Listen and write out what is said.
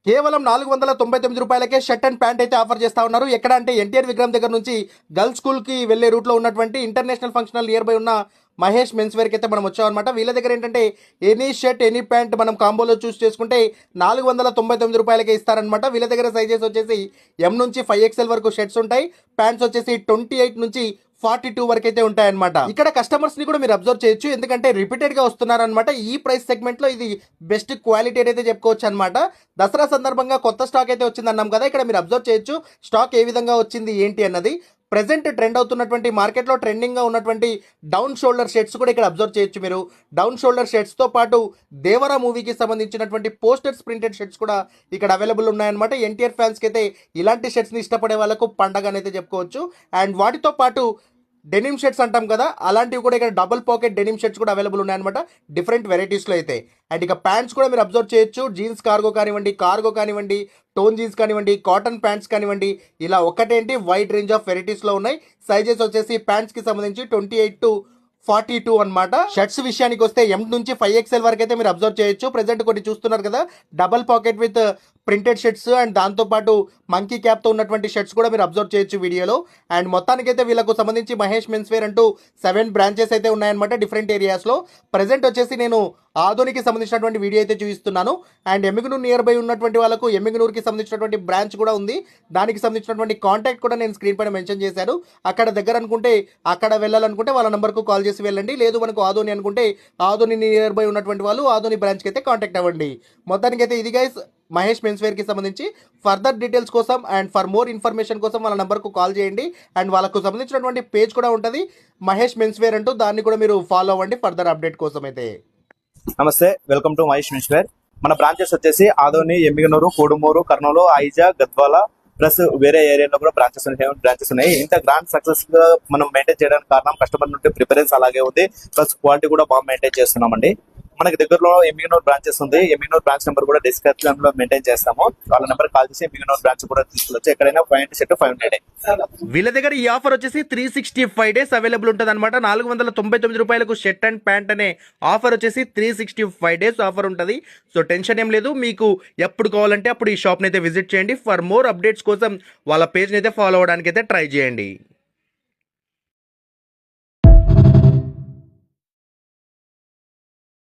కేవలం 499 రూపాయలకే shirt and pant అయితే ఆఫర్ చేస్తా ఉన్నారు. ఎక్కడ అంటే ఎన్టీఆర్ విగ్రహం దగ్గర నుంచి గర్ల్స్ స్కూల్కి వెళ్లే రూట్లో ఉన్నటువంటి ఇంటర్నేషనల్ ఫంక్షనల్ నియర్ బై ఉన్న మహేష్ మెన్స్ వేర్కి అయితే మనం వచ్చామన్నమాట. వీళ్ళ దగ్గర ఏంటంటే ఎనీ షర్ట్ ఎనీ ప్యాంట్ మనం కాంబోలో చూస్ చేసుకుంటే 499 రూపాయలకే ఇస్తారనమాట. వీళ్ళ దగ్గర సైజెస్ వచ్చేసి ఎం నుంచి 5XL వరకు షర్ట్స్ ఉంటాయి. ప్యాంట్స్ వచ్చేసి 28 నుంచి 42 వరకు అయితే ఉంటాయన్నమాట. ఇక్కడ కస్టమర్స్ ని కూడా మీరు అబ్జర్వ్ చేయొచ్చు, ఎందుకంటే రిపీటెడ్ గా వస్తున్నారనమాట. ఈ ప్రైస్ సెగ్మెంట్ లో ఇది బెస్ట్ క్వాలిటీ అయితే చెప్పుకోవచ్చు అనమాట. దసరా సందర్భంగా కొత్త స్టాక్ అయితే వచ్చింది అన్నాం కదా, ఇక్కడ మీరు అబ్జర్వ్ చేయొచ్చు స్టాక్ ఏ విధంగా వచ్చింది ఏంటి అన్నది. ప్రెసెంట్ ట్రెండ్ అవుతున్నటువంటి మార్కెట్లో ట్రెండింగ్ గా ఉన్నటువంటి డౌన్ షోల్డర్ షర్ట్స్ కూడా ఇక్కడ అబ్జర్వ్ చేయొచ్చు మీరు. డౌన్ షోల్డర్ షర్ట్స్ తో పాటు దేవరా మూవీకి సంబంధించినటువంటి పోస్టర్స్ ప్రింటెడ్ షర్ట్స్ కూడా ఇక్కడ అవైలబుల్ ఉన్నాయన్నమాట. ఎన్టీఆర్ ఫ్యాన్స్ కి అయితే ఇలాంటి షర్ట్స్ ని ఇష్టపడే వాళ్ళకు పండగ అయితే చెప్పుకోవచ్చు. అండ్ వాటితో పాటు డెనిమ్ షర్ట్స్ అంటాం కదా, అలాంటివి కూడా ఇక్కడ డబుల్ పాకెట్ డెనిమ్ షర్ట్స్ కూడా అవైలబుల్ ఉన్నాయన్నమాట డిఫరెంట్ వెరైటీస్లో అయితే. అండ్ ఇక ప్యాంట్స్ కూడా మీరు అబ్జర్వ్ చేయొచ్చు, జీన్స్ కార్గో కానివ్వండి, టోన్ జీన్స్ కానివ్వండి, కాటన్ ప్యాంట్స్ కానివ్వండి, ఇలా ఒకటేంటి వైడ్ రేంజ్ ఆఫ్ వెరైటీస్లో ఉన్నాయి. సైజెస్ వచ్చేసి ప్యాంట్స్కి సంబంధించి 28 to 42 అనమాట. షర్ట్స్ విషయానికి వస్తే ఎం నుంచి 5XL వరకు అయితే మీరు అబ్జర్వ్ చేయొచ్చు. ప్రెసెంట్ కొన్ని చూస్తున్నారు కదా, double pocket with printed shirts and దాంతోపాటు మంకీ క్యాప్తో ఉన్నటువంటి షర్ట్స్ కూడా మీరు అబ్జర్వ్ చేయొచ్చు వీడియోలో. అండ్ మొత్తానికైతే వీళ్ళకు సంబంధించి మహేష్ మెన్స్ వేర్ అంటూ 7 బ్రాంచెస్ అయితే ఉన్నాయన్నమాట డిఫరెంట్ ఏరియాస్లో. ప్రెసెంట్ వచ్చేసి నేను ఆదోనికి సంబంధించినటువంటి వీడియో అయితే చూపిస్తున్నాను. అండ్ ఎమ్మిగనూరు నియర్ బై ఉన్నటువంటి వాళ్ళకు ఎమ్మిగనూరుకి సంబంధించినటువంటి బ్రాంచ్ కూడా ఉంది. దానికి సంబంధించినటువంటి కాంటాక్ట్ కూడా నేను స్క్రీన్ పైన మెన్షన్ చేశాను. అక్కడ దగ్గర అనుకుంటే అక్కడ వెళ్ళాలనుకుంటే వాళ్ళ నెంబర్కు కాల్ చేసి వెళ్ళండి. లేదు మనకు ఆదోని అనుకుంటే ఆదోని నియర్ బై ఉన్నటువంటి వాళ్ళు ఆదోని బ్రాంచ్కి అయితే కాంటాక్ట్ అవ్వండి. మొత్తానికైతే ఇది గైస్ మహేష్ మెన్స్ వేర్కి సంబంధించి. ఫర్దర్ డీటెయిల్స్ కోసం అండ్ ఫర్ మోర్ ఇన్ఫర్మేషన్ కోసం వాళ్ళ నెంబర్కు కాల్ చేయండి. అండ్ వాళ్ళకు సంబంధించినటువంటి పేజ్ కూడా ఉంటుంది మహేష్ మెన్స్ వేర్ అంటూ, దాన్ని కూడా మీరు ఫాలో అవ్వండి ఫర్దర్ అప్డేట్ కోసం అయితే. నమస్తే, welcome to Mahesh men's wear. మన బ్రాంచెస్ వచ్చేసి ఆదోని, ఎమ్మిగనూరు, కోడుమూరు, కర్నూలు, ఐజా, గద్వాల ప్లస్ వేరే ఏరియాలో కూడా బ్రాంచెస్ ఉన్నాయి. ఇంత గ్రాండ్ సక్సెస్ గా మనం మెయింటైన్ చేయడానికి కారణం కస్టమర్ నుండి ప్రిఫరెన్స్ అలాగే ఉంది, ప్లస్ క్వాలిటీ కూడా బాగా మెయింటైన్ చేస్తున్నామండి. మనకి దగ్గరలో ఎమ్మిగనూరు బ్రాంచెస్ ఉంది. ఎమ్మిగనూరు బ్రాంచ్ నెంబర్ కూడా డిస్క్రిప్షన్ లో మెయింటైన్ చేస్తాము. వాళ్ళ నెంబర్ కాల్ చేసి ఎమ్మిగనూరు బ్రాంచ్ కూడా తీసుకొచ్చు. ఎక్కడైనా 500 షర్ట్ 500. వీళ్ళ దగ్గర ఈ ఆఫర్ వచ్చేసి 365 days అవైలబుల్ ఉంటుంది అనమాట. 499 రూపాయలకు షర్ట్ అండ్ ప్యాంట్ అనే ఆఫర్ వచ్చేసి 365 days ఆఫర్ ఉంటుంది. సో టెన్షన్ ఏం లేదు, మీకు ఎప్పుడు కావాలంటే అప్పుడు ఈ షాప్ని అయితే విజిట్ చేయండి. ఫర్ మోర్ అప్డేట్స్ కోసం వాళ్ళ పేజ్ని అయితే ఫాలో అవ్వడానికి అయితే ట్రై చేయండి.